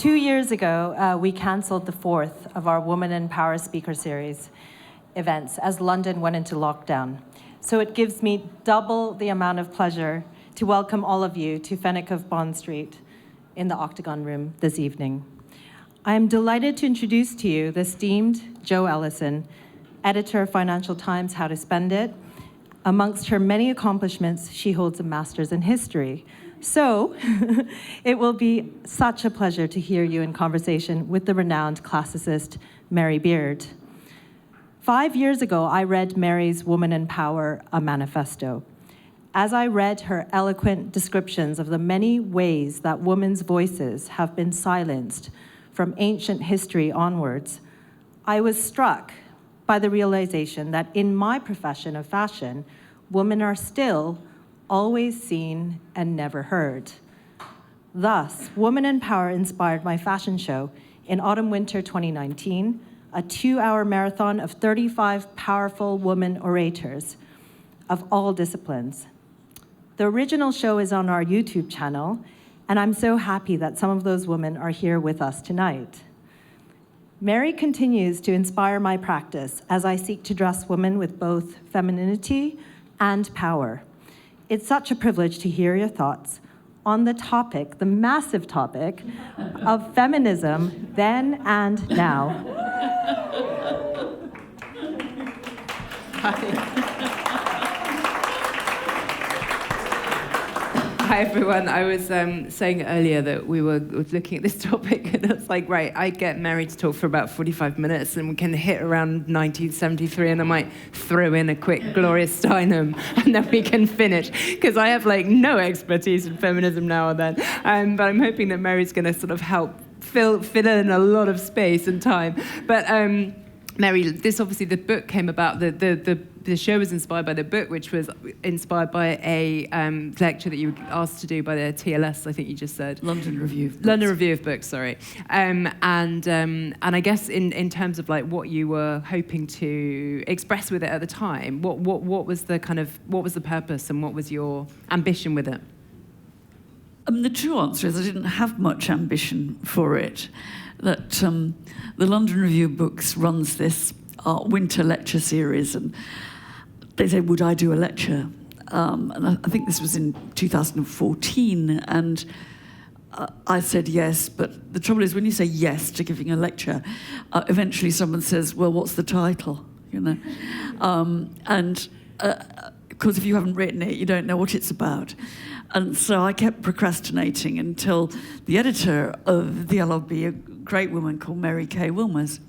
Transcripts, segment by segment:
2 years ago, we cancelled the fourth of our Woman in Power speaker series events as London went into lockdown. So it gives me double the amount of pleasure to welcome all of you to Fenwick of Bond Street in the Octagon Room this evening. I am delighted to introduce to you the esteemed Jo Ellison, editor of Financial Times How to Spend It. Amongst her many accomplishments, she holds a master's in history. So it will be such a pleasure to hear you in conversation with the renowned classicist Mary Beard. 5 years ago, I read Mary's Woman in Power, a Manifesto. As I read her eloquent descriptions of the many ways that women's voices have been silenced from ancient history onwards, I was struck by the realization that in my profession of fashion, women are still always seen and never heard. Thus, Woman in Power inspired my fashion show in autumn-winter 2019, a 2-hour marathon of 35 powerful women orators of all disciplines. The original show is on our YouTube channel, and I'm so happy that some of those women are here with us tonight. Mary continues to inspire my practice as I seek to dress women with both femininity and power. It's such a privilege to hear your thoughts on the topic, the massive topic, of feminism then and now. Hi everyone. I was saying earlier that we were looking at this topic, and it's like, right, I get Mary to talk for about 45 minutes, and we can hit around 1973, and I might throw in a quick Gloria Steinem, and then we can finish, because I have like no expertise in feminism now or then. But I'm hoping that Mary's going to sort of help fill in a lot of space and time. But Mary, this obviously, the book came about, the show was inspired by the book, which was inspired by a lecture that you were asked to do by the TLS, I think you just said. London Review of Books. London Review of Books, sorry. And I guess in terms of like what you were hoping to express with it at the time, what was the purpose and what was your ambition with it? The true answer is I didn't have much ambition for it. That the London Review of Books runs this winter lecture series, and they said, would I do a lecture? And I think this was in 2014, and I said yes, but the trouble is when you say yes to giving a lecture, eventually someone says, well, what's the title? You know, and of course, if you haven't written it, you don't know what it's about. And so I kept procrastinating until the editor of the LRB, a great woman called Mary Kay Wilmers,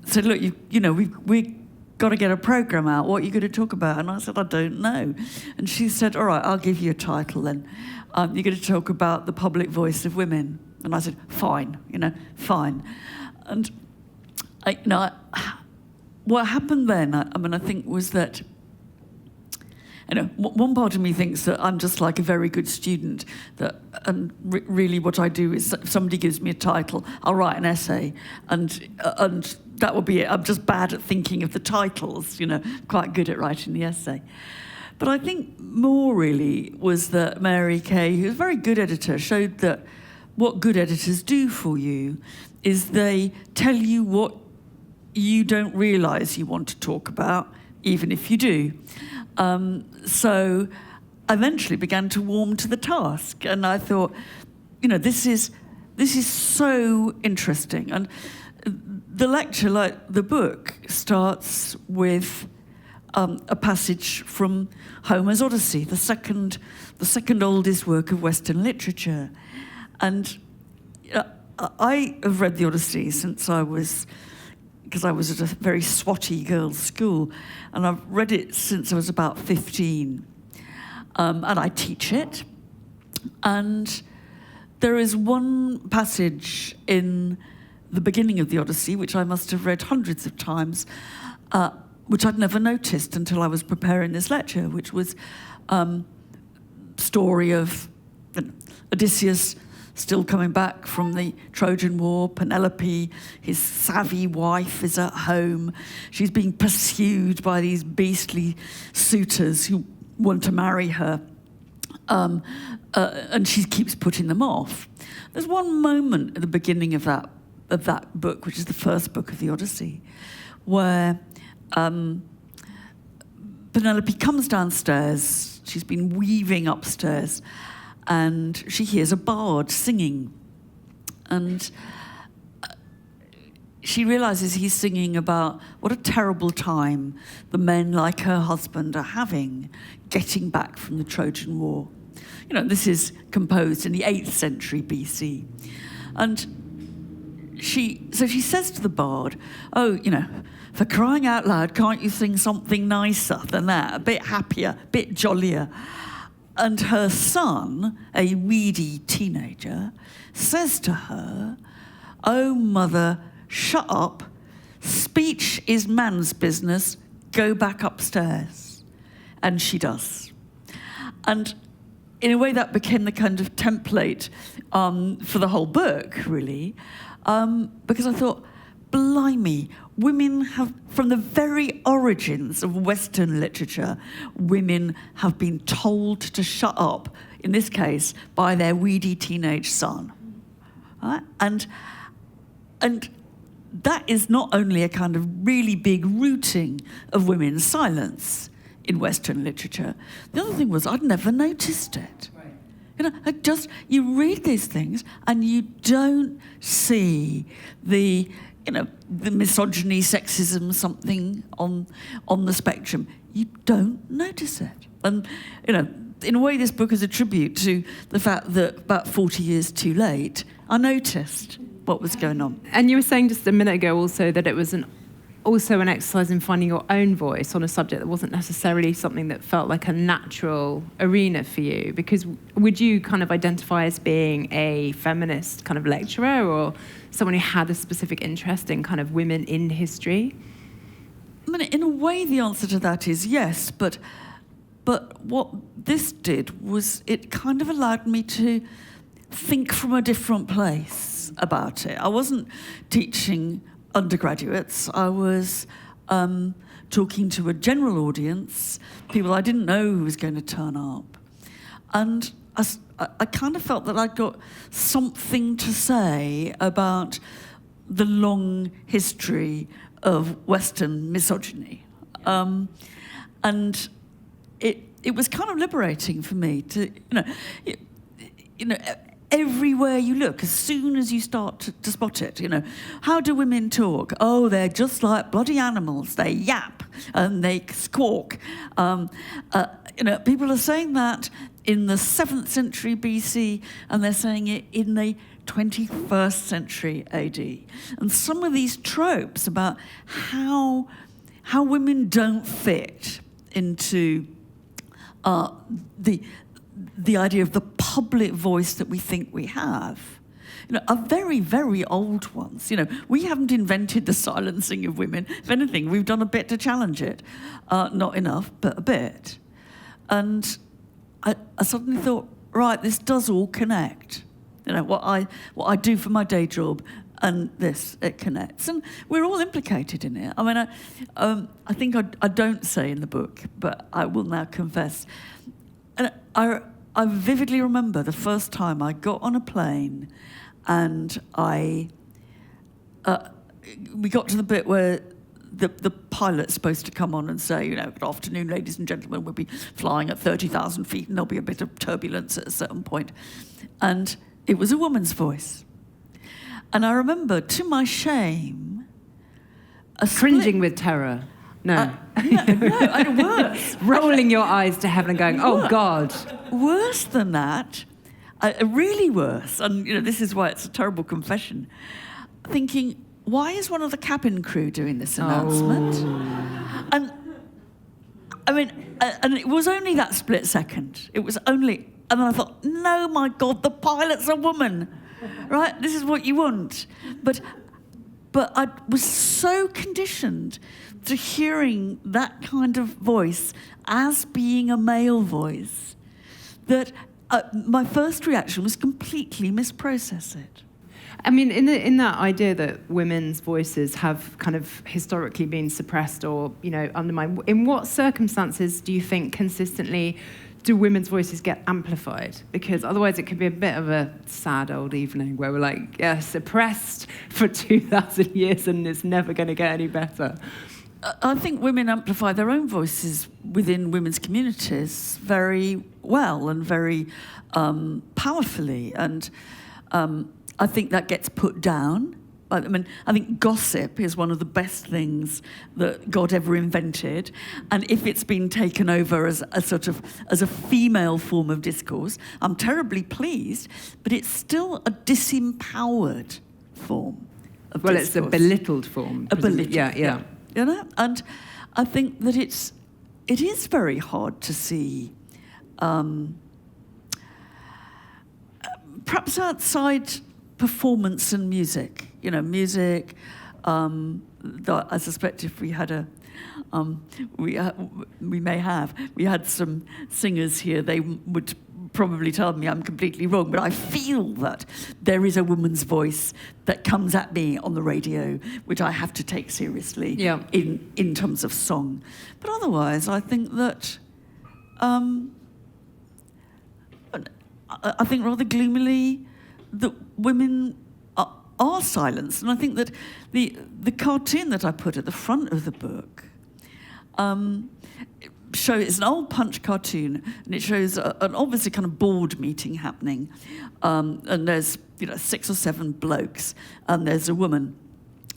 said, look, we've got to get a programme out. What are you going to talk about? And I said, I don't know. And she said, all right, I'll give you a title then. You're going to talk about the public voice of women. And I said, fine, fine. And what happened then, I think, was that one part of me thinks that I'm just like a very good student, and really what I do is if somebody gives me a title, I'll write an essay, and that will be it. I'm just bad at thinking of the titles, quite good at writing the essay. But I think more really was that Mary Kay, who's a very good editor, showed that what good editors do for you is they tell you what you don't realise you want to talk about, even if you do. So I eventually began to warm to the task, and I thought, this is so interesting. And the lecture, like the book, starts with a passage from Homer's Odyssey, the second oldest work of Western literature. And I have read the Odyssey since because I was at a very swotty girls' school, and I've read it since I was about 15. And I teach it. And there is one passage in the beginning of the Odyssey, which I must have read hundreds of times, which I'd never noticed until I was preparing this lecture, which was story of Odysseus still coming back from the Trojan War. Penelope, his savvy wife, is at home. She's being pursued by these beastly suitors who want to marry her. And she keeps putting them off. There's one moment at the beginning of that book, which is the first book of the Odyssey, where Penelope comes downstairs. She's been weaving upstairs, and she hears a bard singing. And she realizes he's singing about what a terrible time the men like her husband are having getting back from the Trojan War. You know, this is composed in the 8th century BC. And she says to the bard, oh, you know, for crying out loud, can't you sing something nicer than that? A bit happier, a bit jollier. And her son, a weedy teenager, says to her, oh, mother, shut up. Speech is man's business. Go back upstairs. And she does. And in a way, that became the kind of template for the whole book, really, because I thought, blimey, women have, from the very origins of Western literature, women have been told to shut up, in this case, by their weedy teenage son. Right? And that is not only a kind of really big rooting of women's silence in Western literature. The other thing was I'd never noticed it. Right. You know, you read these things and you don't see the misogyny, sexism, something on the spectrum. You don't notice it. And, you know, in a way, this book is a tribute to the fact that about 40 years too late, I noticed what was going on. And you were saying just a minute ago also that it was also an exercise in finding your own voice on a subject that wasn't necessarily something that felt like a natural arena for you. Because would you kind of identify as being a feminist kind of lecturer or someone who had a specific interest in kind of women in history? I mean, in a way, the answer to that is yes, but what this did was it kind of allowed me to think from a different place about it. I wasn't teaching undergraduates. I was talking to a general audience, people I didn't know who was going to turn up. And I kind of felt that I'd got something to say about the long history of Western misogyny. And it was kind of liberating for me to, everywhere you look, as soon as you start to spot it, how do women talk? Oh, they're just like bloody animals. They yap and they squawk. People are saying that in the 7th century BC, and they're saying it in the 21st century AD. And some of these tropes about how women don't fit into the idea of the public voice that we think we have, are very, very old ones. We haven't invented the silencing of women. If anything, we've done a bit to challenge it. Not enough, but a bit. And I suddenly thought, right, this does all connect. What I do for my day job and this, it connects. And we're all implicated in it. I mean, I think I don't say in the book, but I will now confess. And I vividly remember the first time I got on a plane and we got to the bit where the pilot's supposed to come on and say, good afternoon, ladies and gentlemen, we'll be flying at 30,000 feet and there'll be a bit of turbulence at a certain point. And it was a woman's voice. And I remember, to my shame, cringing with terror. No, worse. Rolling your eyes to heaven and going, oh, God. Worse than that, really worse, and this is why it's a terrible confession, thinking, why is one of the cabin crew doing this announcement? Oh. And I mean, and it was only that split second. It was only, and then I thought, no, my God, the pilot's a woman, right? This is what you want. But I was so conditioned to hearing that kind of voice as being a male voice that my first reaction was completely misprocess it. I mean, in that idea that women's voices have kind of historically been suppressed or, undermined, in what circumstances do you think consistently do women's voices get amplified? Because otherwise it could be a bit of a sad old evening where we're like, yeah, suppressed for 2,000 years and it's never going to get any better. I think women amplify their own voices within women's communities very well and very powerfully. And I think that gets put down. I mean, I think gossip is one of the best things that God ever invented. And if it's been taken over as a female form of discourse, I'm terribly pleased, but it's still a disempowered form of discourse. It's a belittled form. A belittled, yeah. You know, and I think that it is very hard to see, perhaps outside performance and music. You know, music. I suspect if we had we had some singers here, they would probably tell me I'm completely wrong, but I feel that there is a woman's voice that comes at me on the radio, which I have to take seriously in terms of song. But otherwise, I think that I think rather gloomily that women are silenced, and I think that the cartoon that I put at the front of the book it's an old Punch cartoon, and it shows an obviously kind of board meeting happening, and there's 6 or 7 blokes, and there's a woman,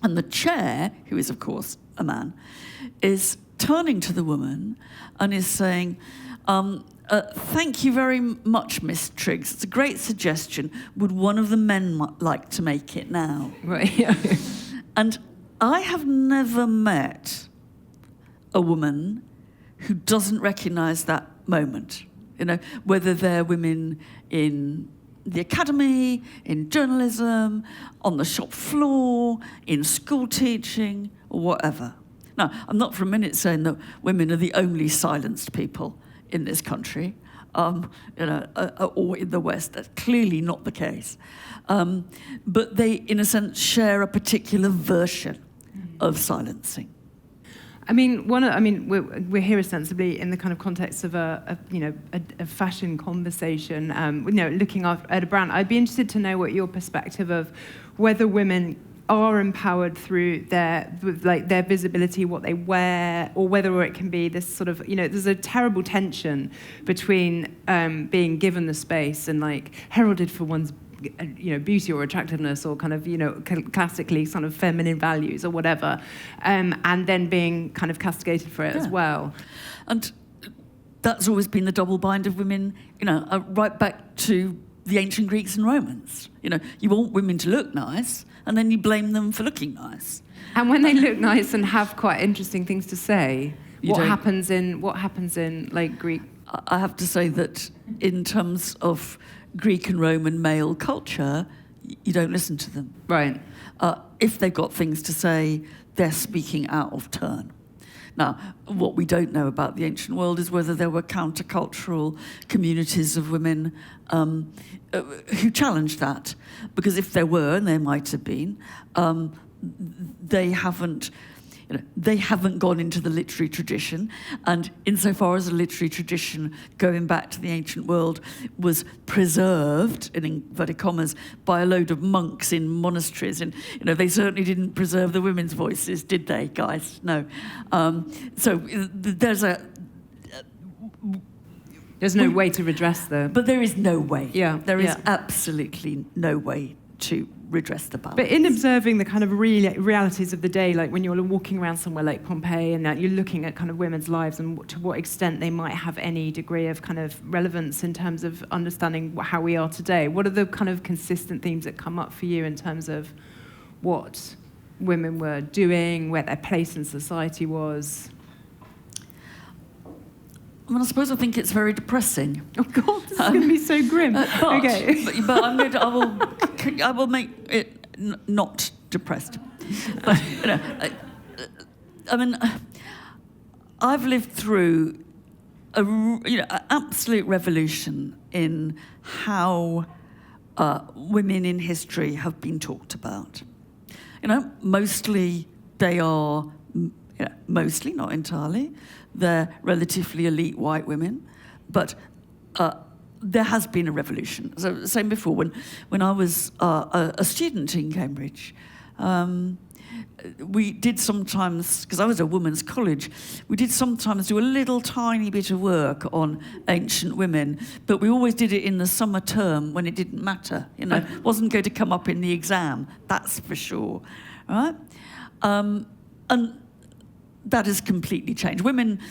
and the chair, who is of course a man, is turning to the woman and is saying, thank you very much, Miss Triggs. It's a great suggestion. Would one of the men like to make it now? Right. And I have never met a woman who doesn't recognise that moment. You know, whether they're women in the academy, in journalism, on the shop floor, in school teaching, or whatever. Now, I'm not for a minute saying that women are the only silenced people in this country, or in the West. That's clearly not the case. But they, in a sense, share a particular version of silencing. We're here ostensibly in the kind of context of a fashion conversation. Looking at a brand, I'd be interested to know what your perspective of whether women are empowered through their visibility, what they wear, or whether it can be this sort of, there's a terrible tension between being given the space and heralded for one's beauty or attractiveness or kind of, classically sort of feminine values or whatever, and then being kind of castigated for it as well. And that's always been the double bind of women, right back to the ancient Greeks and Romans. You want women to look nice, and then you blame them for looking nice. And when they look nice and have quite interesting things to say, what happens in Greek? I have to say that in terms of Greek and Roman male culture, you don't listen to them. Right. If they've got things to say, they're speaking out of turn. Now, what we don't know about the ancient world is whether there were countercultural communities of women who challenged that. Because if there were, and there might have been, they haven't gone into the literary tradition. And insofar as the literary tradition, going back to the ancient world, was preserved, in inverted commas, by a load of monks in monasteries, and they certainly didn't preserve the women's voices, did they, guys? No. So there's no way to redress But there is no way. Yeah. There is absolutely no way to redress the balance. But in observing the kind of realities of the day, like when you're walking around somewhere like Pompeii and you're looking at kind of women's lives and to what extent they might have any degree of kind of relevance in terms of understanding how we are today, what are the kind of consistent themes that come up for you in terms of what women were doing, where their place in society was? I suppose I think it's very depressing. Oh God, this is going to be so grim. Okay, but I will make it not depressed. But I've lived through an absolute revolution in how women in history have been talked about. Mostly they are, mostly, not entirely, they're relatively elite white women, but there has been a revolution. So, same before, when I was a student in Cambridge, we did sometimes, because I was a women's college, we did sometimes do a little tiny bit of work on ancient women, but we always did it in the summer term when it didn't matter. You know, it wasn't going to come up in the exam, that's for sure. Right? And that has completely changed. Women,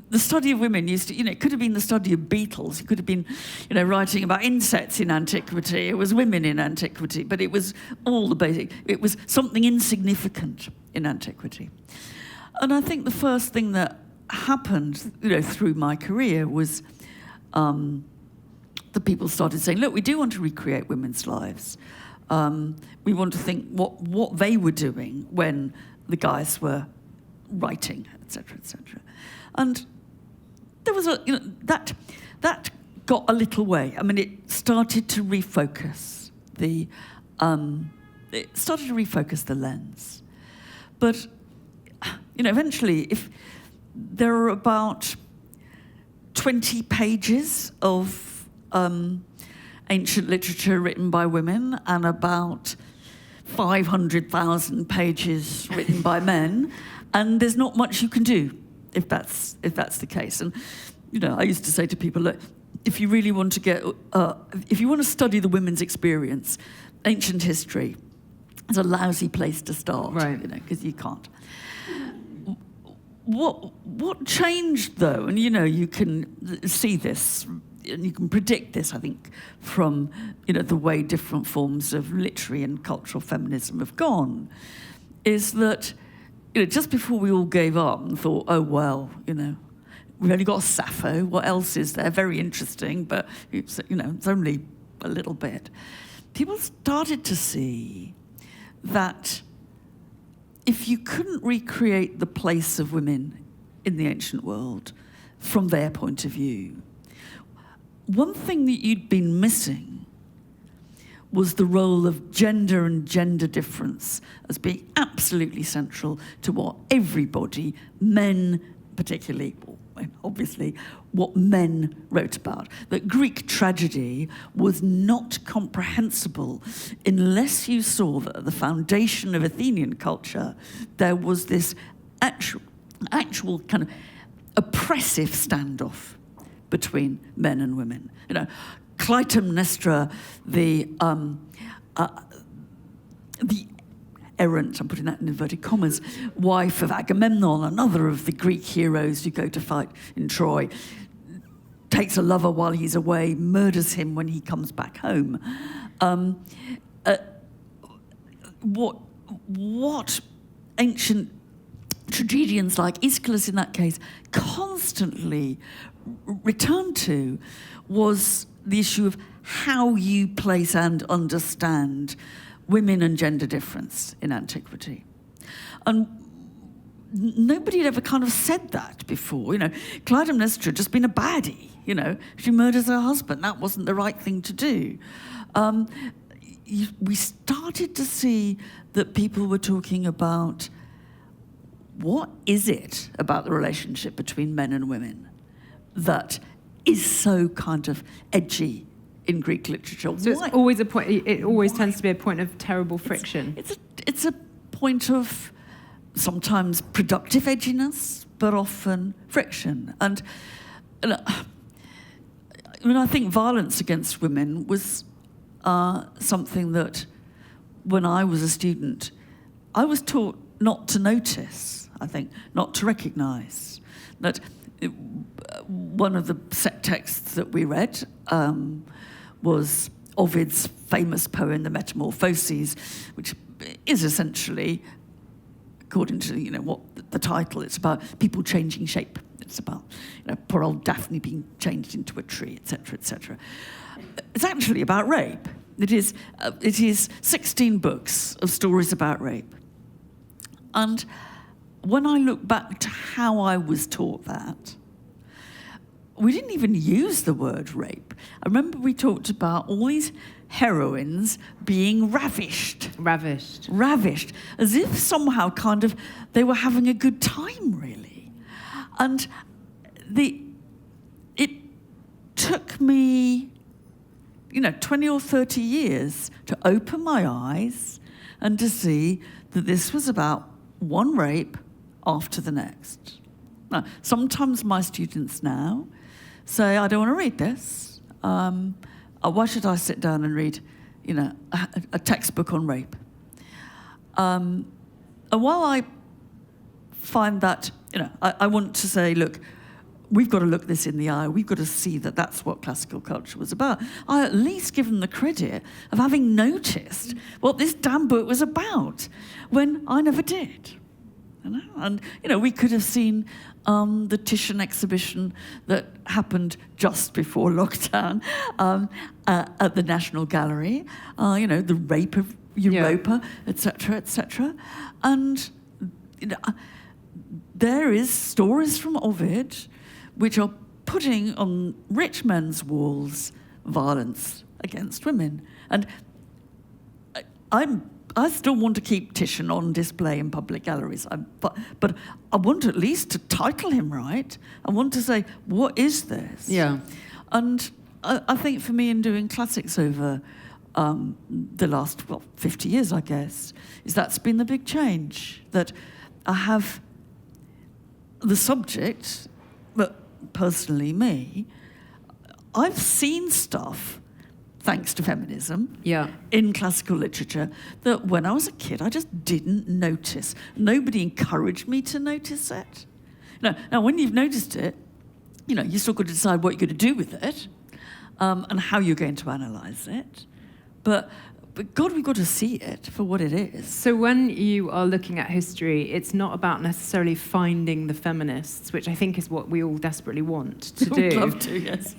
the study of women used to, you know, it could have been the study of beetles. It could have been, you know, writing about insects in antiquity. It was women in antiquity, but it was all the basic. It was something insignificant in antiquity. And I think the first thing that happened, you know, through my career was the people started saying, look, we do want to recreate women's lives. We want to think what they were doing when the guys were writing, etc., etc. And there was a, you know, that got a little way. I mean, it started to refocus the lens. But, you know, eventually, if there are about 20 pages of ancient literature written by women and about 500,000 pages written by men, and there's not much you can do if that's the case. And, you know, I used to say to people, look, if you really want to get, if you want to study the women's experience, ancient history is a lousy place to start, right? You know, because you can't. What changed though, and you know, you can see this and you can predict this, I think, from, you know, the way different forms of literary and cultural feminism have gone, is that, you know, just before we all gave up and thought, oh, well, you know, we've only got Sappho, what else is there? Very interesting, but, it's, you know, it's only a little bit. People started to see that if you couldn't recreate the place of women in the ancient world from their point of view, one thing that you'd been missing was the role of gender and gender difference as being absolutely central to what everybody, men particularly, obviously, what men wrote about. That Greek tragedy was not comprehensible unless you saw that at the foundation of Athenian culture, there was this actual kind of oppressive standoff between men and women. You know, Clytemnestra, the errant, I'm putting that in inverted commas, wife of Agamemnon, another of the Greek heroes who go to fight in Troy, takes a lover while he's away, murders him when he comes back home. What ancient tragedians like Aeschylus in that case constantly returned to was the issue of how you place and understand women and gender difference in antiquity. And nobody had ever kind of said that before. You know, Clytemnestra had just been a baddie, you know. She murders her husband. That wasn't the right thing to do. We started to see that people were talking about what is it about the relationship between men and women that is so kind of edgy in Greek literature? So it's always a point. It always tends to be a point of terrible friction. It's a point of sometimes productive edginess, but often friction. And I mean, I think violence against women was something that, when I was a student, I was taught not to notice. I think not to recognise that. One of the set texts that we read was Ovid's famous poem, The Metamorphoses, which is essentially, according to, you know, what the title, it's about people changing shape. It's about, you know, poor old Daphne being changed into a tree, etc., etc. It's actually about rape. It is 16 books of stories about rape. And when I look back to how I was taught that, we didn't even use the word rape. I remember we talked about all these heroines being ravished, as if somehow kind of they were having a good time, really. And it took me, 20 or 30 years to open my eyes and to see that this was about one rape after the next. Now, sometimes my students now say, I don't want to read this. Why should I sit down and read, a textbook on rape? And while I find that, I want to say, look, we've got to look this in the eye. We've got to see that that's what classical culture was about. I at least give them the credit of having noticed what this damn book was about when I never did. And, we could have seen the Titian exhibition that happened just before lockdown at the National Gallery, the rape of Europa, etc., etc. And there is stories from Ovid which are putting on rich men's walls violence against women. And I still want to keep Titian on display in public galleries, but I want at least to title him right. I want to say, what is this? Yeah. And I think for me in doing classics over the last, 50 years, I guess, is that's been the big change, that I have the subject, but personally me, I've seen stuff, thanks to feminism, in classical literature, that when I was a kid, I just didn't notice. Nobody encouraged me to notice it. Now, when you've noticed it, you still got to decide what you're going to do with it, and how you're going to analyse it. But God, we've got to see it for what it is. So when you are looking at history, it's not about necessarily finding the feminists, which I think is what we all desperately want to do. We'd love to, yes.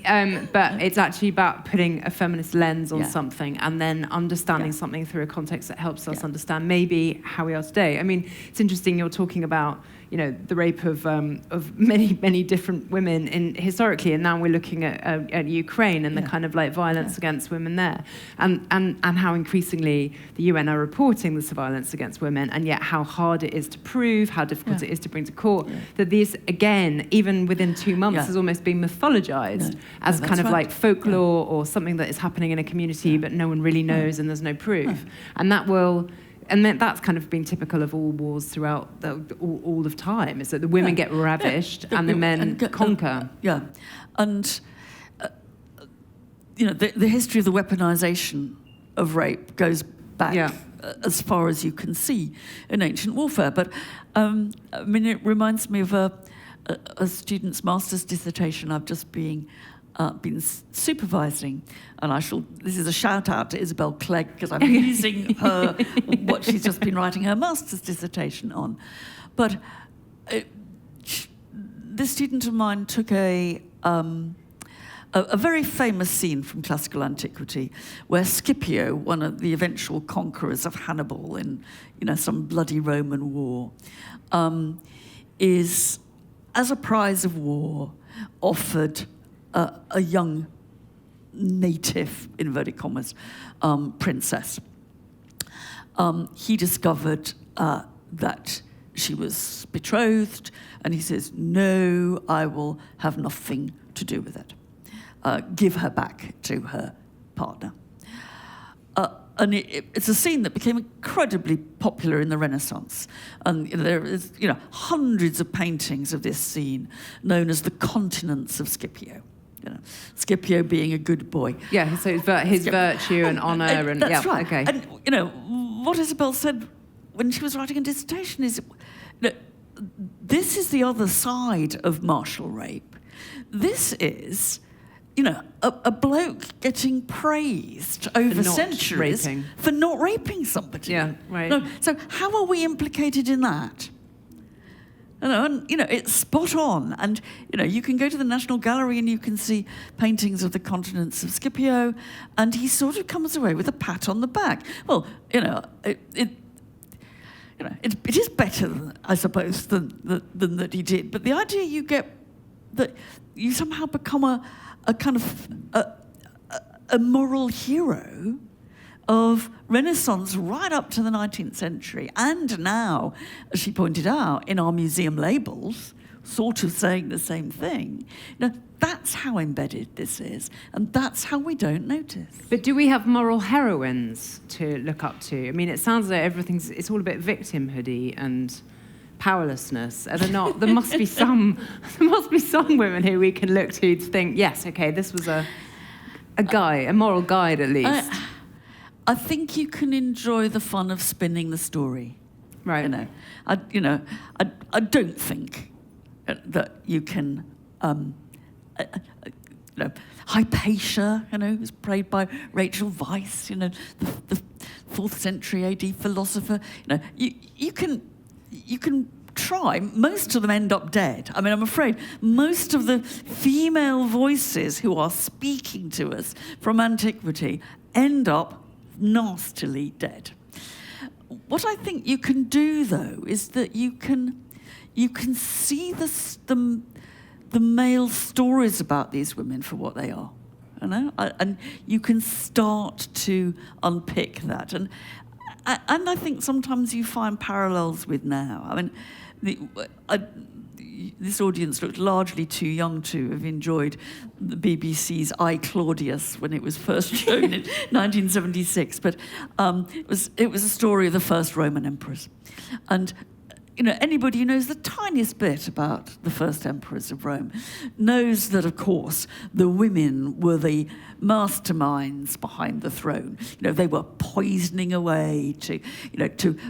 But it's actually about putting a feminist lens on something and then understanding something through a context that helps us understand maybe how we are today. I mean, it's interesting you're talking about, the rape of many, many different women historically, and now we're looking at Ukraine and the kind of like violence against women there, and how increasingly the UN are reporting this violence against women, and yet how hard it is to prove, how difficult it is to bring to court. That these, again, even within 2 months, has almost been mythologized as kind of like folklore or something that is happening in a community, but no one really knows and there's no proof. And that will... And then that's kind of been typical of all wars throughout all of time, is that the women get ravished and the men conquer. And, the history of the weaponization of rape goes back as far as you can see in ancient warfare. But, it reminds me of a student's master's dissertation I've just been supervising, and this is a shout out to Isabel Clegg, because I'm using what she's just been writing her master's dissertation on. But this student of mine took a very famous scene from classical antiquity where Scipio, one of the eventual conquerors of Hannibal in some bloody Roman war, is, as a prize of war, offered a young native, inverted commas, princess. He discovered that she was betrothed, and he says, no, I will have nothing to do with it. Give her back to her partner. And it's a scene that became incredibly popular in the Renaissance. And there is, hundreds of paintings of this scene known as the continence of Scipio. Scipio being a good boy. Yeah, so his virtue and honour and that's right. Okay. And what Isabel said when she was writing a dissertation is, this is the other side of martial rape. This is, a bloke getting praised over centuries for not raping somebody. Yeah, right. No, so how are we implicated in that? And it's spot on. And you can go to the National Gallery and you can see paintings of the continence of Scipio, and he sort of comes away with a pat on the back. Well, it is better, I suppose, than that he did. But the idea you get that you somehow become a kind of a moral hero of Renaissance right up to the 19th century, and now, as she pointed out, in our museum labels, sort of saying the same thing. That's how embedded this is, and that's how we don't notice. But do we have moral heroines to look up to? I mean, it sounds like it's all a bit victimhoody and powerlessness. Are there not? There must be some women who we can look to think, yes, okay, this was a moral guide at least. I think you can enjoy the fun of spinning the story. Right. I don't think that you can. Hypatia, who's played by Rachel Weisz, the 4th century AD philosopher. You can try. Most of them end up dead. I mean, I'm afraid most of the female voices who are speaking to us from antiquity end up nastily dead. What I think you can do, though, is that you can see the male stories about these women for what they are, and you can start to unpick that. And I think sometimes you find parallels with now. I mean, this audience looked largely too young to have enjoyed the BBC's I, Claudius when it was first shown in 1976, but it was a story of the first Roman emperors. And anybody who knows the tiniest bit about the first emperors of Rome knows that, of course, the women were the masterminds behind the throne. They were poisoning away to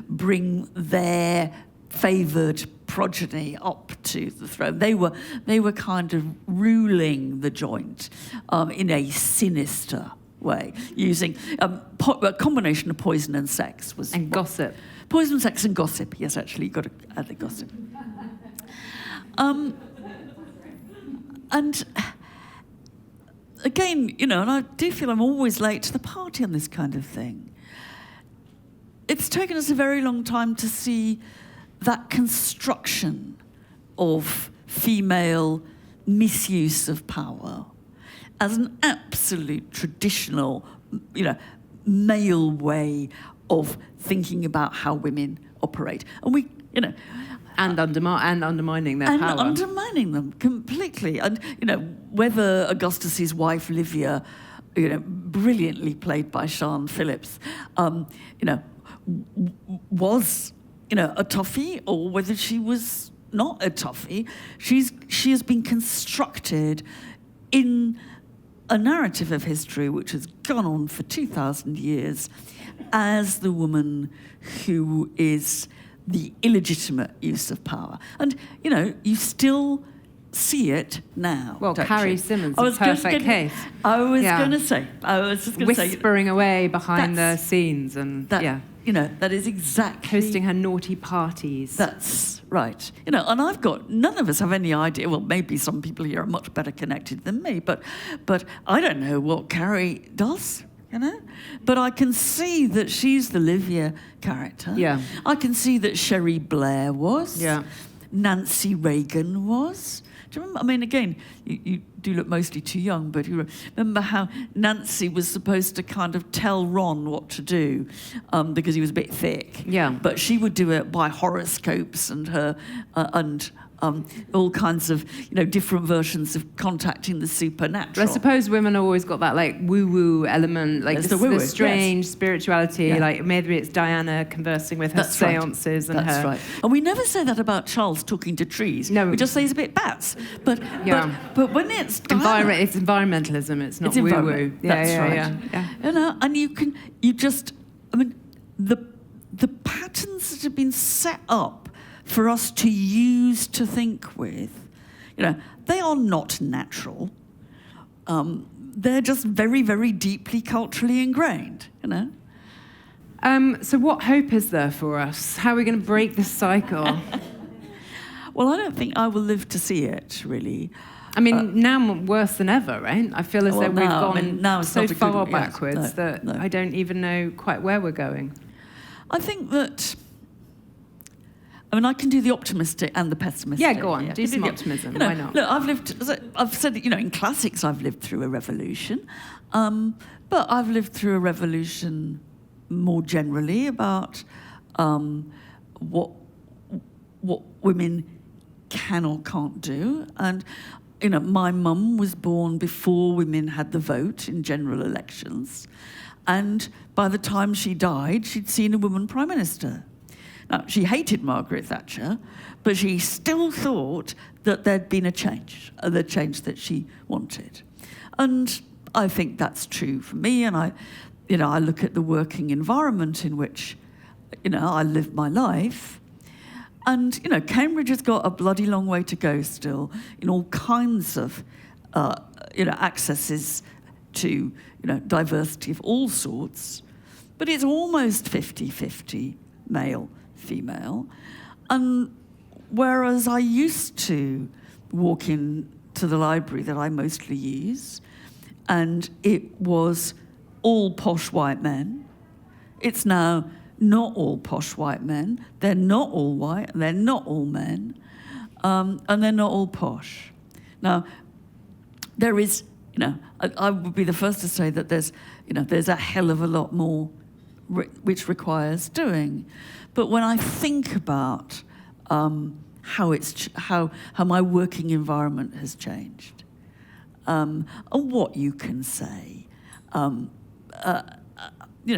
bring their favoured progeny up to the throne. They were kind of ruling the joint in a sinister way, using a combination of poison and sex and gossip. Poison, sex, and gossip. Yes, actually, you've got to add the gossip. And again, and I do feel I'm always late to the party on this kind of thing. It's taken us a very long time to see that construction of female misuse of power as an absolute traditional, male way of thinking about how women operate. And we, And undermining their power. And undermining them completely. And, whether Augustus's wife, Livia, brilliantly played by Sian Phillips, was, a toughie, or whether she was not a toughie, she has been constructed in a narrative of history which has gone on for 2,000 years as the woman who is the illegitimate use of power. And, you still see it now. Well, Carrie Symonds, a perfect case. I was going to say, whispering away behind the scenes that is exactly... hosting her naughty parties. That's right. And I've got... None of us have any idea. Well, maybe some people here are much better connected than me, but I don't know what Carrie does, But I can see that she's the Livia character. Yeah. I can see that Sherry Blair was. Yeah. Nancy Reagan was. Do you remember? I mean, again, you do look mostly too young, but you remember how Nancy was supposed to kind of tell Ron what to do because he was a bit thick. Yeah. But she would do it by horoscopes and her all kinds of different versions of contacting the supernatural. I suppose women have always got that woo-woo element, the strange spirituality. Yeah. Maybe it's Diana conversing with her seances and That's right. And we never say that about Charles talking to trees. No, we just say he's a bit bats. But when it's Diana, it's environmentalism. It's not woo-woo. That's right. Yeah. And the patterns that have been set up for us to use to think with, they are not natural. They're just very, very deeply culturally ingrained, So what hope is there for us? How are we going to break this cycle? Well, I don't think I will live to see it, really. I mean, now worse than ever, right? I feel as though we've gone so far backwards that I don't even know quite where we're going. I think that... I can do the optimistic and the pessimistic. Yeah, go on. Do some optimism. Why not? Look, I've said that, in classics I've lived through a revolution. But I've lived through a revolution more generally about what women can or can't do. And, my mum was born before women had the vote in general elections. And by the time she died, she'd seen a woman prime minister. Now, she hated Margaret Thatcher, but she still thought that there'd been a change, the change that she wanted. And I think that's true for me. And I look at the working environment in which, I live my life. And, Cambridge has got a bloody long way to go still in all kinds of, accesses to, diversity of all sorts. But it's almost 50-50 male, female. And whereas I used to walk into the library that I mostly use, and it was all posh white men, it's now not all posh white men. They're not all white, they're not all men, and they're not all posh. Now, there is, I would be the first to say that there's a hell of a lot more which requires doing. But when I think about how my working environment has changed, and what you can say,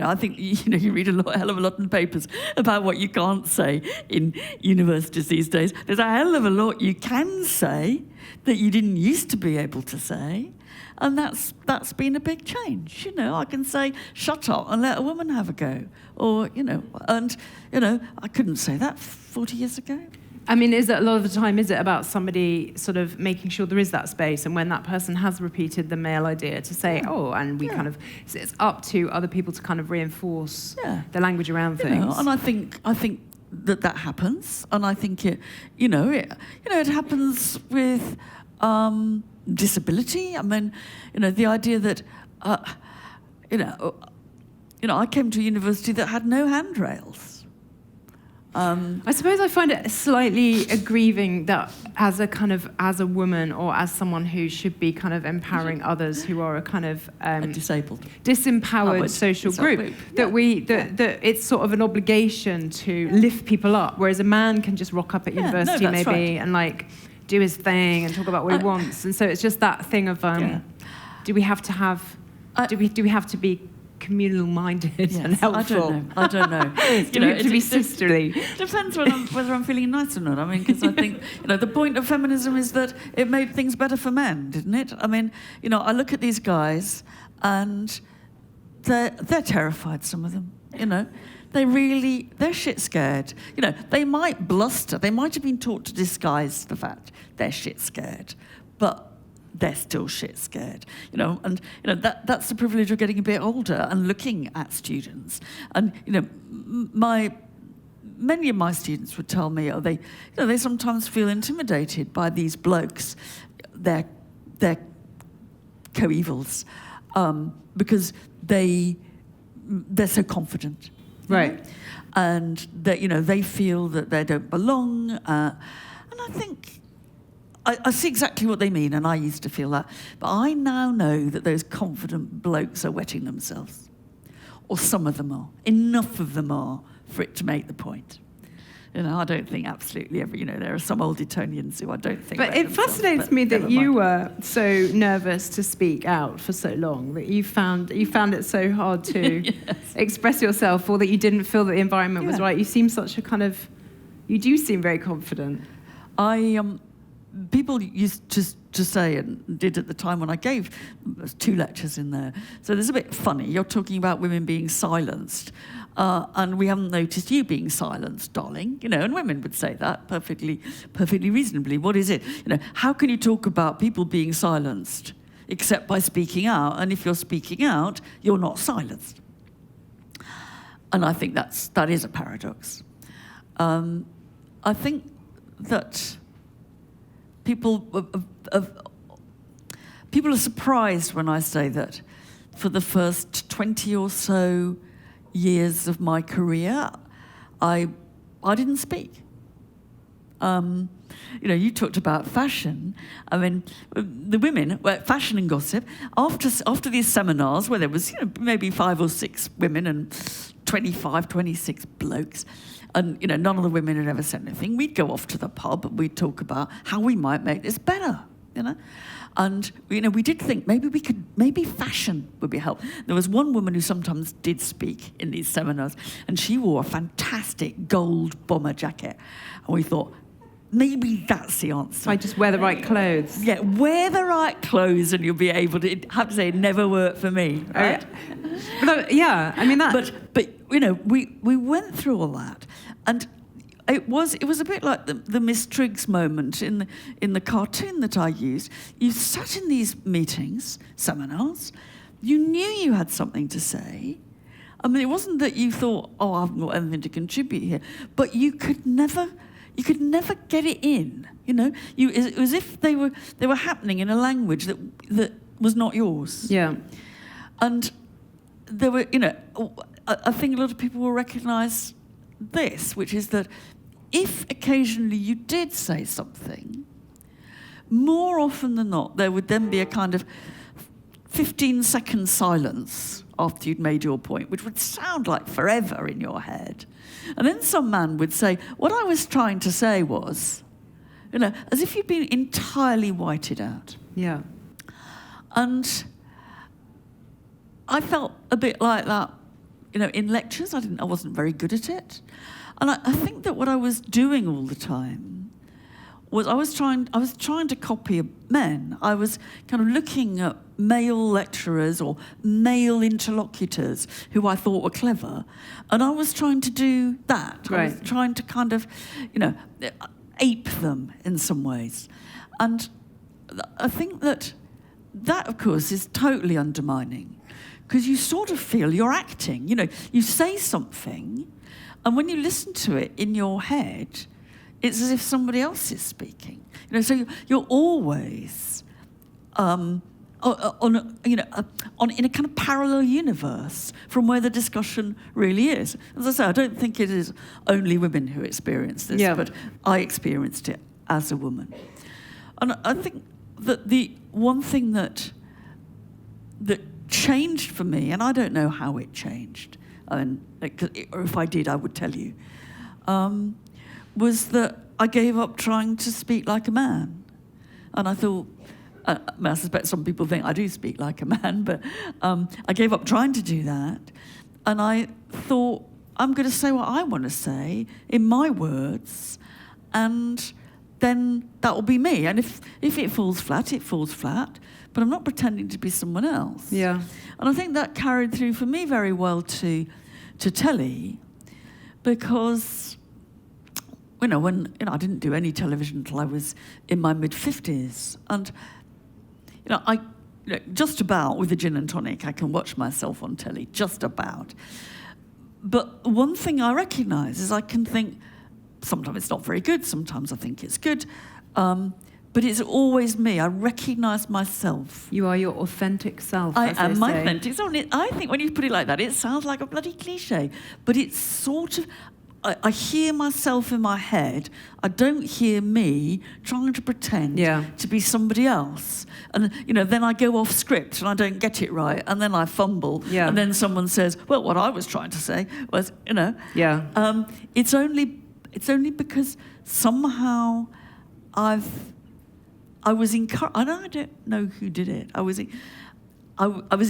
I think, you read a hell of a lot in the papers about what you can't say in universities these days. There's a hell of a lot you can say that you didn't used to be able to say, and that's been a big change. I can say, shut up and let a woman have a go. Or, I couldn't say that 40 years ago. I mean, is it a lot of the time, is it about somebody sort of making sure there is that space, and when that person has repeated the male idea to say, and we kind of, it's up to other people to kind of reinforce the language around things. And I think that happens, and I think it happens with disability. I mean, the idea that, I came to a university that had no handrails. I suppose I find it slightly aggrieving that as a woman or as someone who should be kind of empowering others who are a kind of disempowered social group, that it's sort of an obligation to lift people up, whereas a man can just rock up at university and like do his thing and talk about what he wants. And so it's just that thing of do we have to be communal-minded and helpful? I don't know. To be sisterly. Depends whether I'm feeling nice or not. I mean, because I think, the point of feminism is that it made things better for men, didn't it? I mean, I look at these guys and they're terrified, some of them, they're shit scared. They might bluster. They might have been taught to disguise the fact they're shit scared, but they're still shit scared, that's the privilege of getting a bit older and looking at students. And many of my students would tell me, they sometimes feel intimidated by these blokes, they're coevals, because they're so confident, right? And that they feel that they don't belong, and I think. I see exactly what they mean, and I used to feel that. But I now know that those confident blokes are wetting themselves. Or some of them are. Enough of them are for it to make the point. I don't think absolutely every, there are some old Etonians who I don't think. But it fascinates me that you were so nervous to speak out for so long, that you found it so hard to express yourself, or that you didn't feel that the environment was right. You seem you do seem very confident. People used to say, and did at the time when I gave 2 lectures in there, so there's a bit funny. You're talking about women being silenced, and we haven't noticed you being silenced, darling. And women would say that perfectly reasonably. What is it? How can you talk about people being silenced except by speaking out? And if you're speaking out, you're not silenced. And I think that is a paradox. I think that. People are surprised when I say that for the first 20 or so years of my career, I didn't speak. You talked about fashion. I mean, the women, fashion and gossip, after these seminars where there was maybe 5 or 6 women and 25, 26 blokes, And, none of the women had ever said anything. We'd go off to the pub and we'd talk about how we might make this better, And, we did think maybe fashion would be helpful. There was one woman who sometimes did speak in these seminars, and she wore a fantastic gold bomber jacket. And we thought, maybe that's the answer. I just wear the right clothes. Yeah, wear the right clothes and you'll be able to. I have to say, it never worked for me, right? But I mean that. But we went through all that, and it was a bit like the Miss Triggs moment in the cartoon that I used. You sat in these meetings, seminars, you knew you had something to say. I mean, it wasn't that you thought, oh, I haven't got anything to contribute here, but you could never get it in. It was as if they were happening in a language that was not yours. Yeah. And there were, I think a lot of people will recognise this, which is that if occasionally you did say something, more often than not, there would then be a kind of 15-second silence after you'd made your point, which would sound like forever in your head. And then some man would say, what I was trying to say was, as if you'd been entirely whited out. Yeah. And I felt a bit like that, in lectures. I wasn't very good at it. And I think that what I was doing all the time was I was trying to copy men. I was kind of looking at male lecturers or male interlocutors who I thought were clever, and I was trying to do that. Right. I was trying to kind of, ape them in some ways. And I think that, of course, is totally undermining, because you sort of feel you're acting. You say something, and when you listen to it in your head, it's as if somebody else is speaking. So you're always in a kind of parallel universe from where the discussion really is. As I say, I don't think it is only women who experience this, but I experienced it as a woman. And I think that the one thing that changed for me, and I don't know how it changed, or if I did, I would tell you, was that I gave up trying to speak like a man. And I thought, I suspect some people think I do speak like a man, but I gave up trying to do that. And I thought, I'm going to say what I want to say in my words, and then that will be me. And if it falls flat, it falls flat. But I'm not pretending to be someone else. Yeah. And I think that carried through for me very well to telly, because when I didn't do any television until I was in my mid-50s, and I just about with a gin and tonic I can watch myself on telly, just about. But one thing I recognise is I can think sometimes it's not very good, sometimes I think it's good, but it's always me. I recognise myself. You are your authentic self. I am my authentic self. I think when you put it like that, it sounds like a bloody cliche, but it's sort of. I hear myself in my head. I don't hear me trying to pretend to be somebody else. And, then I go off script and I don't get it right. And then I fumble. Yeah. And then someone says, well, what I was trying to say was, Yeah. It's only because somehow I was encouraged, and I don't know who did it. I was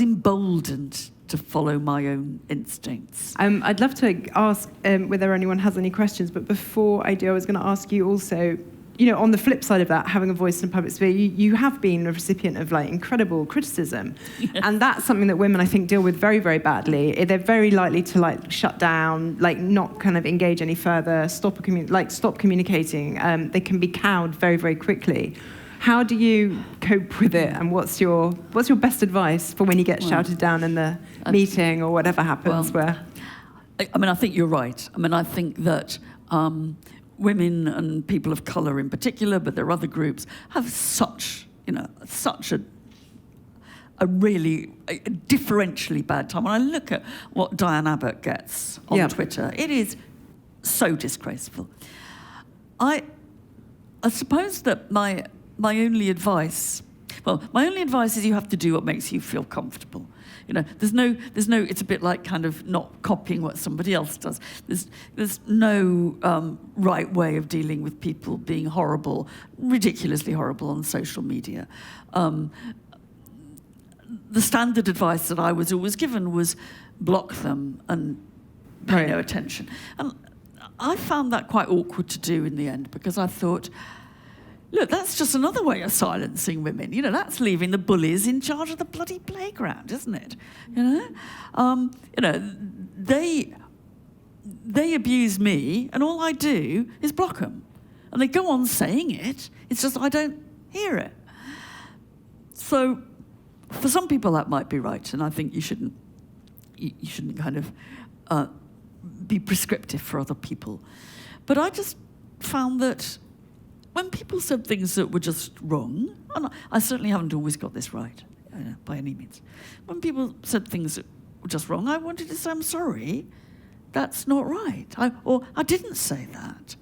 emboldened to follow my own instincts. I'd love to ask whether anyone has any questions, but before I do, I was going to ask you also, on the flip side of that, having a voice in a public sphere, you have been a recipient of incredible criticism, and that's something that women I think deal with very, very badly. They're very likely to shut down, not kind of engage any further, stop communicating. They can be cowed very, very quickly. How do you cope with it, and what's your best advice for when you get shouted down in the meeting or whatever happens? I think you're right. I think that women and people of colour in particular, but there are other groups, have such a really differentially bad time. When I look at what Diane Abbott gets on Twitter, it is so disgraceful. I suppose that my only advice, Well, my only advice is you have to do what makes you feel comfortable. You know, there's no. It's a bit like kind of not copying what somebody else does. There's no right way of dealing with people being horrible, ridiculously horrible on social media. The standard advice that I was always given was block them and pay no attention. And I found that quite awkward to do in the end, because I thought, look, that's just another way of silencing women. You know, that's leaving the bullies in charge of the bloody playground, isn't it? You know, they abuse me, and all I do is block them. And they go on saying it. It's just I don't hear it. So for some people that might be right, and I think you shouldn't kind of be prescriptive for other people. But I just found that when people said things that were just wrong, and I certainly haven't always got this right, by any means. When people said things that were just wrong, I wanted to say, I'm sorry, that's not right. I didn't say that.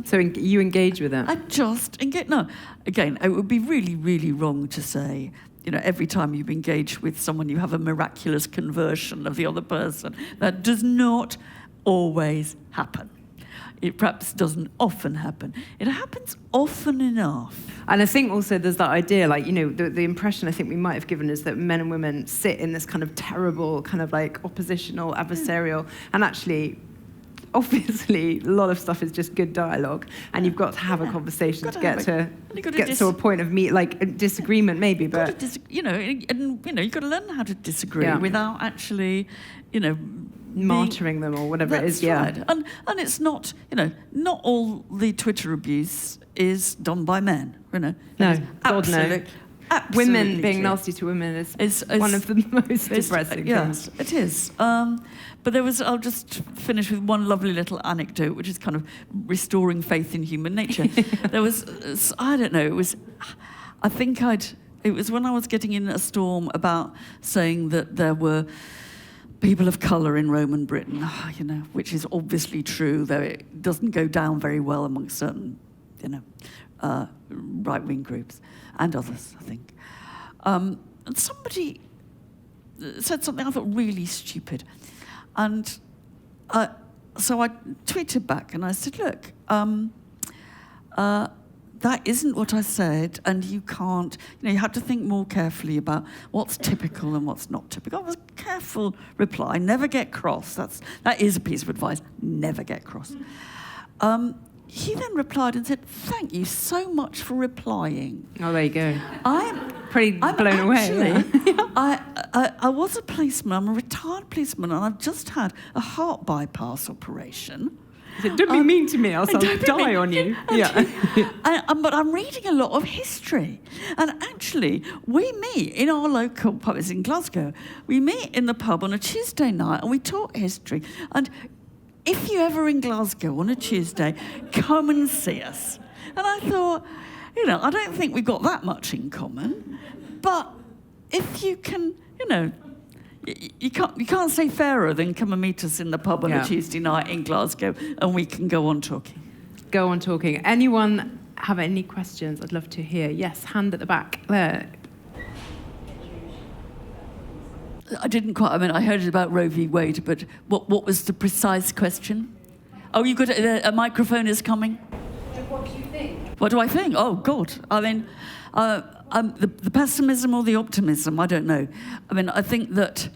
So you engage with that? I just engage. No, again, it would be really, really wrong to say, you know, every time you engage with someone, you have a miraculous conversion of the other person. That does not always happen. It perhaps doesn't often happen. It happens often enough. And I think also there's that idea, like, you know, the impression I think we might have given is that men and women sit in this kind of terrible, kind of like oppositional, adversarial, and actually, obviously, a lot of stuff is just good dialogue, and you've got to have a conversation to get to a point of disagreement, maybe. But you've got to learn how to disagree without actually, you know, martyring them or whatever it is. Right. And it's not, you know, not all the Twitter abuse is done by men. You know, no, God no. Women being nasty to women is one of the most depressing things. Yes, it is. But I'll just finish with one lovely little anecdote, which is kind of restoring faith in human nature. There was, I don't know, it was when I was getting in a storm about saying that there were people of colour in Roman Britain, you know, which is obviously true, though it doesn't go down very well among certain, you know, right-wing groups and others, I think. And somebody said something I thought really stupid. And so I tweeted back and I said, look, that isn't what I said, and you can't, you know, you have to think more carefully about what's typical and what's not typical. It was a careful reply, never get cross. That is a piece of advice, never get cross. He then replied and said, thank you so much for replying. Oh, there you go. I'm blown away. Yeah. I was a policeman, I'm a retired policeman, and I've just had a heart bypass operation. Don't be mean to me, else I'll die on you. But I'm reading a lot of history. And actually, we meet in our local pub, it's in Glasgow, we meet in the pub on a Tuesday night and we talk history. And if you're ever in Glasgow on a Tuesday, come and see us. And I thought, you know, I don't think we've got that much in common, but if you can, you know, you can't say fairer than come and meet us in the pub on a Tuesday night in Glasgow, and we can go on talking. Go on talking. Anyone have any questions? I'd love to hear. Yes, hand at the back there. I didn't quite. I mean, I heard it about Roe v. Wade, but what was the precise question? Oh, you got a microphone is coming. What do you think? What do I think? Oh God! I mean, the pessimism or the optimism? I don't know. I mean, I think that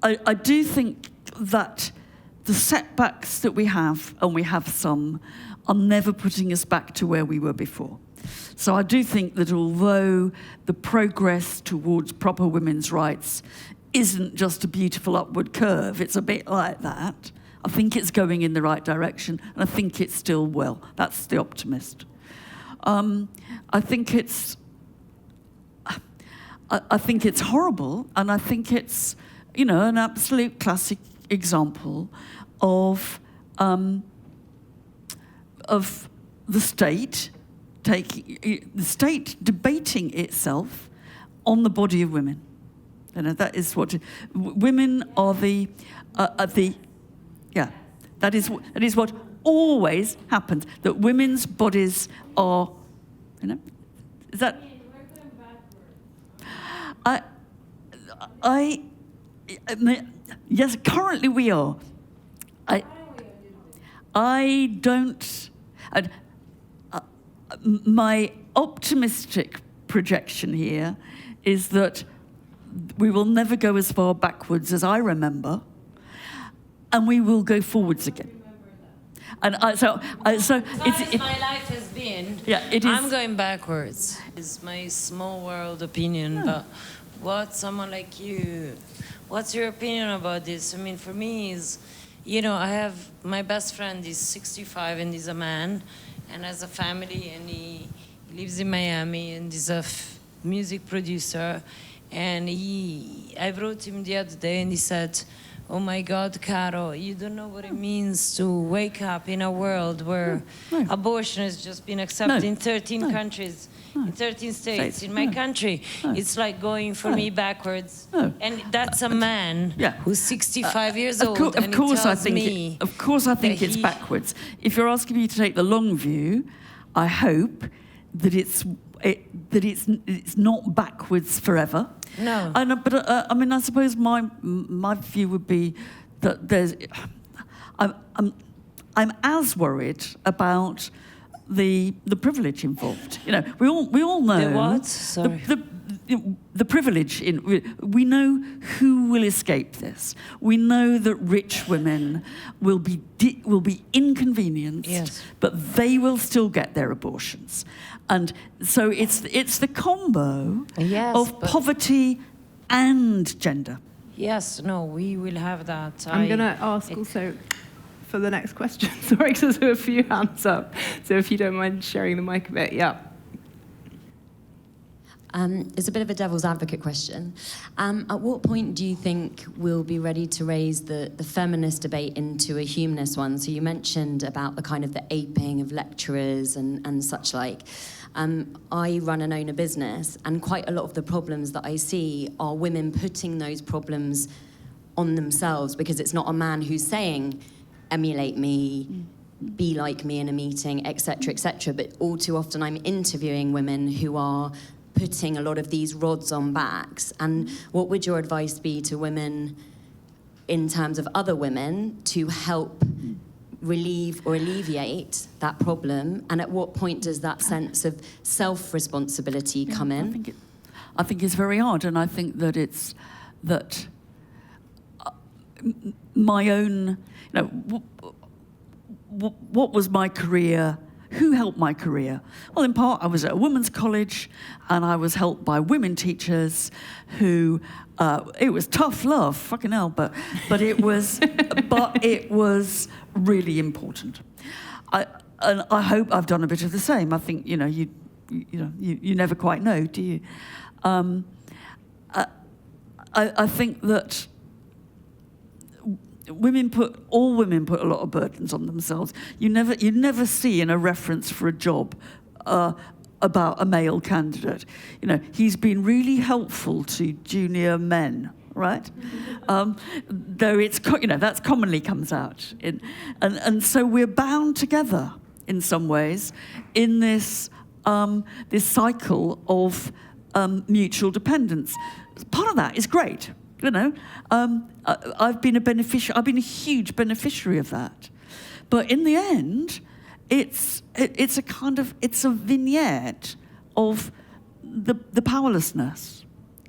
I do think that the setbacks that we have, and we have some, are never putting us back to where we were before. So I do think that although the progress towards proper women's rights isn't just a beautiful upward curve, it's a bit like that, I think it's going in the right direction, and I think it's still well. That's the optimist. I think it's horrible, and I think it's, you know, an absolute classic example of the state debating itself on the body of women. You know, that is what women are that is what always happens, that women's bodies are, is that... Yes, currently we are. I don't... my optimistic projection here is that we will never go as far backwards as I remember, and we will go forwards again. And so As it's my life has been, yeah, it is. I'm going backwards. It's my small world opinion, but what someone like you, what's your opinion about this? I mean, for me is, I have my best friend is 65 and he's a man and has a family and he lives in Miami and he's a music producer. And I wrote him the other day and he said, "Oh my God, Caro, you don't know what it means to wake up in a world where abortion has just been accepted in 13 countries, in 13 states. In my country, it's like going for me backwards. And that's a man who's 65 years old, and he tells me... Of course I think it's backwards. If you're asking me to take the long view, I hope that it's not backwards forever. No. But I mean, I suppose my view would be that I'm as worried about the privilege involved. We all know the what? Sorry. The privilege we know who will escape this. We know that rich women will be inconvenienced, but they will still get their abortions. And so it's the combo of poverty and gender. Yes, no, we will have that. I'm going to ask also for the next question. Sorry, because there's a few hands up. So if you don't mind sharing the mic a bit, It's a bit of a devil's advocate question. At what point do you think we'll be ready to raise the feminist debate into a humanist one? So you mentioned about the kind of the aping of lecturers and such like. I run and own a business, and quite a lot of the problems that I see are women putting those problems on themselves, because it's not a man who's saying, emulate me, be like me in a meeting, etc., but all too often I'm interviewing women who are putting a lot of these rods on backs. And what would your advice be to women in terms of other women to help relieve or alleviate that problem? And at what point does that sense of self-responsibility come in? I think it's very hard, and I think that my own, what was my career? Who helped my career? Well, in part, I was at a women's college, and I was helped by women teachers who, it was tough love, fucking hell, but it was, really important. And I hope I've done a bit of the same. I think, you never quite know, do you? I think that all women put a lot of burdens on themselves. You never see in a reference for a job about a male candidate. He's been really helpful to junior men, right? Though that's commonly comes out. And so we're bound together in some ways in this cycle of mutual dependence. Part of that is great. I've been a huge beneficiary of that. But in the end, it's a vignette of the powerlessness.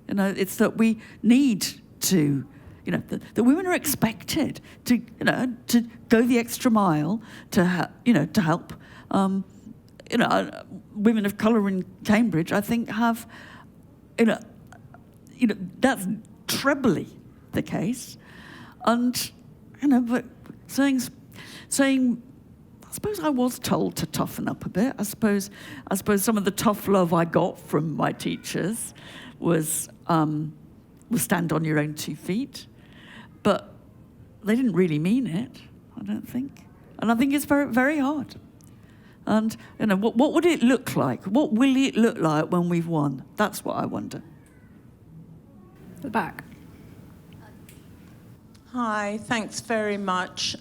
It's that we need to, the women are expected to go the extra mile to help. Women of colour in Cambridge, I think, have, that's trebly the case, and but saying, I suppose I was told to toughen up a bit. I suppose some of the tough love I got from my teachers was stand on your own 2 feet, but they didn't really mean it, I don't think, and I think it's very, very hard. And what would it look like? What will it look like when we've won? That's what I wonder. The back. Hi, thanks very much.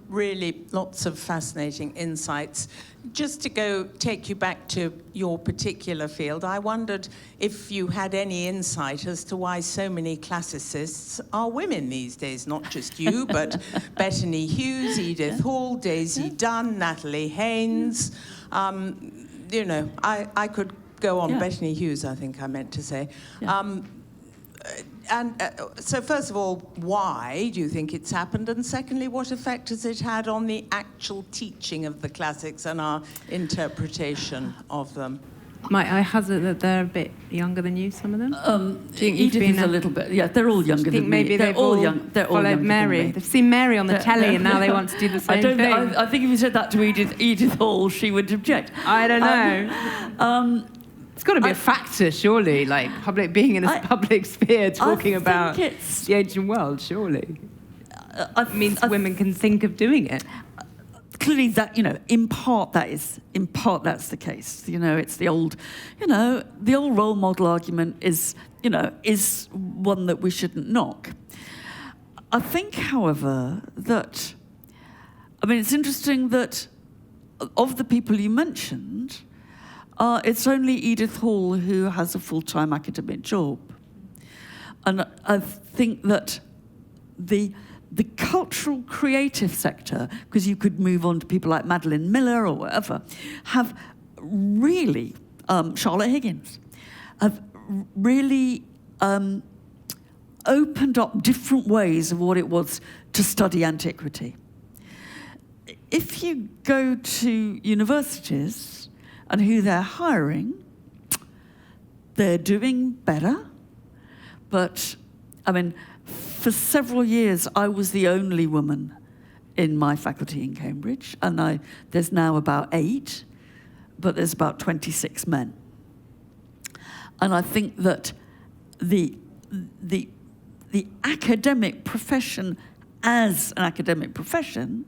Really lots of fascinating insights. Just to take you back to your particular field, I wondered if you had any insight as to why so many classicists are women these days, not just you, but Bettany Hughes, Edith Hall, Daisy Dunn, Natalie Haynes. I could go on. Bettany Hughes, I think I meant to say. So first of all, why do you think it's happened? And secondly, what effect has it had on the actual teaching of the classics and our interpretation of them? Might I hazard that they're a bit younger than you, some of them? Edith is a little bit. Yeah, they're all younger than me. Maybe They're all young. They're all followed younger Mary. than me. They've seen Mary on the telly, and now they want to do the same thing. I think if you said that to Edith Hall, she would object. I don't know. It's got to be a factor, surely, like being in a public sphere talking about the ancient world, surely. It means women can think of doing it. Clearly, that in part that's the case. It's the old role model argument is one that we shouldn't knock. I think, however, that it's interesting that of the people you mentioned, it's only Edith Hall who has a full-time academic job. And I think that the cultural creative sector, because you could move on to people like Madeline Miller or whatever, have really, Charlotte Higgins, have really opened up different ways of what it was to study antiquity. If you go to universities, and who they're hiring, they're doing better. But, for several years, I was the only woman in my faculty in Cambridge, and there's now about 8, but there's about 26 men. And I think that the academic profession as an academic profession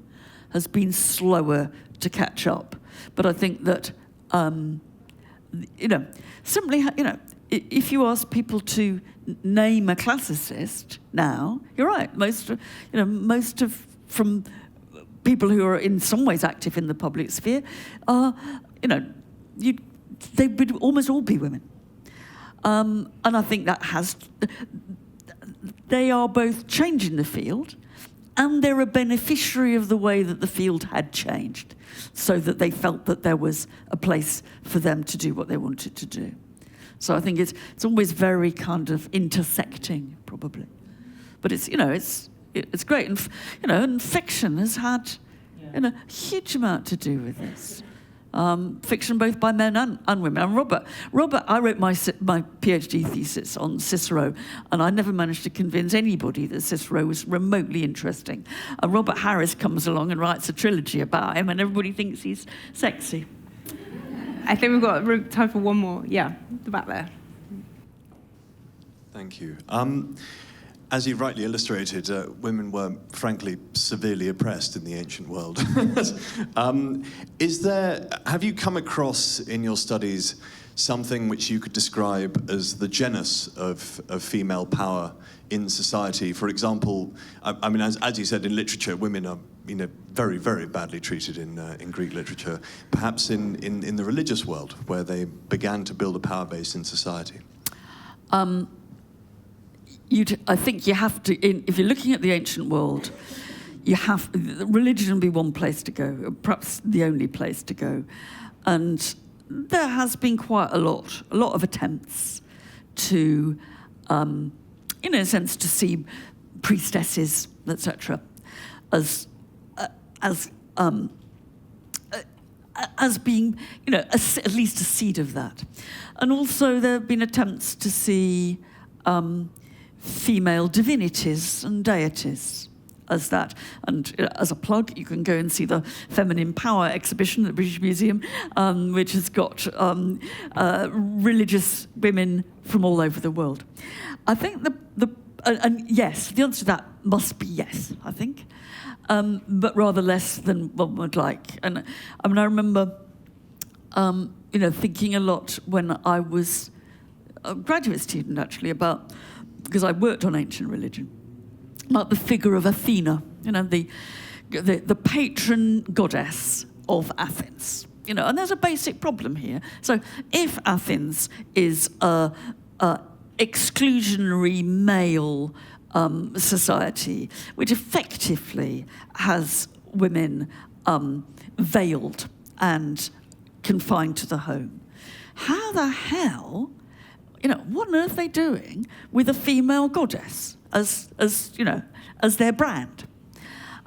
has been slower to catch up. But I think that simply, if you ask people to name a classicist now, you're right. Most of from people who are in some ways active in the public sphere are, they would almost all be women. And I think they are both changing the field, and they're a beneficiary of the way that the field had changed, so that they felt that there was a place for them to do what they wanted to do. So I think it's always very kind of intersecting, probably. But it's great, and fiction has had a huge amount to do with this. Fiction both by men and women. And Robert, I wrote my PhD thesis on Cicero, and I never managed to convince anybody that Cicero was remotely interesting. And Robert Harris comes along and writes a trilogy about him, and everybody thinks he's sexy. I think we've got time for one more. Yeah, the back there. Thank you. As you rightly illustrated, women were, frankly, severely oppressed in the ancient world. Have you come across in your studies something which you could describe as the genus of female power in society? For example, as you said, in literature, women are very, very badly treated in Greek literature. Perhaps in the religious world, where they began to build a power base in society. I think you have to, if you're looking at the ancient world, religion would be one place to go, perhaps the only place to go. And there has been quite a lot of attempts to, in a sense, to see priestesses, etc., as being, at least a seed of that. And also there have been attempts to see female divinities and deities as that. And as a plug, you can go and see the Feminine Power exhibition at the British Museum, which has got religious women from all over the world. I think and yes, the answer to that must be yes, I think, but rather less than one would like. And I remember, thinking a lot when I was a graduate student, actually, because I worked on ancient religion. like the figure of Athena, the patron goddess of Athens. And there's a basic problem here. So if Athens is a exclusionary male society, which effectively has women veiled and confined to the home, how the hell, what on earth are they doing with a female goddess as their brand?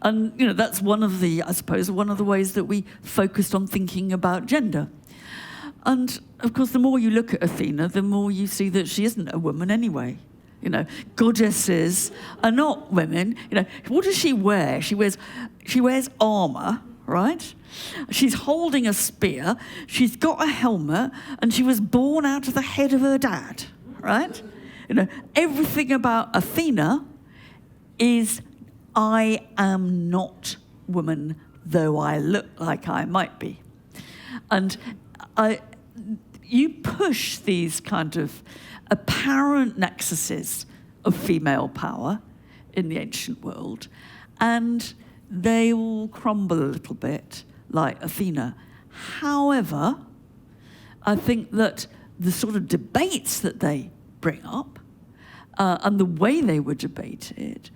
And that's one of the ways that we focused on thinking about gender. And of course, the more you look at Athena, the more you see that she isn't a woman anyway. Goddesses are not women. What does she wear? She wears armor, right? She's holding a spear. She's got a helmet, and she was born out of the head of her dad, right? Everything about Athena is, I am not woman, though I look like I might be. And you push these kind of apparent nexuses of female power in the ancient world, and they all crumble a little bit, like Athena. However, I think that the sort of debates that they bring up and the way they were debated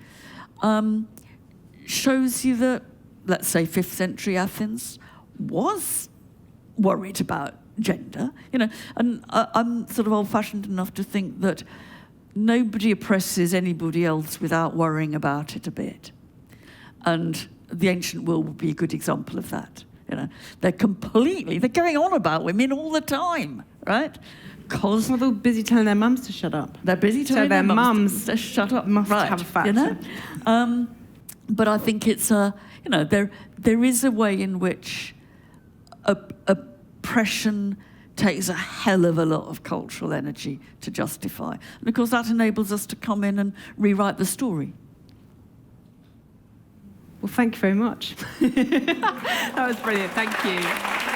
shows you that, let's say, 5th century Athens was worried about gender, and I'm sort of old-fashioned enough to think that nobody oppresses anybody else without worrying about it a bit. And the ancient world would be a good example of that. They're going on about women all the time, right? Because they're busy telling their mums to shut up. They're busy telling their mums to shut up. Must right, have a factor. But I think it's there is a way in which oppression takes a hell of a lot of cultural energy to justify. And of course that enables us to come in and rewrite the story. Well, thank you very much. That was brilliant. Thank you.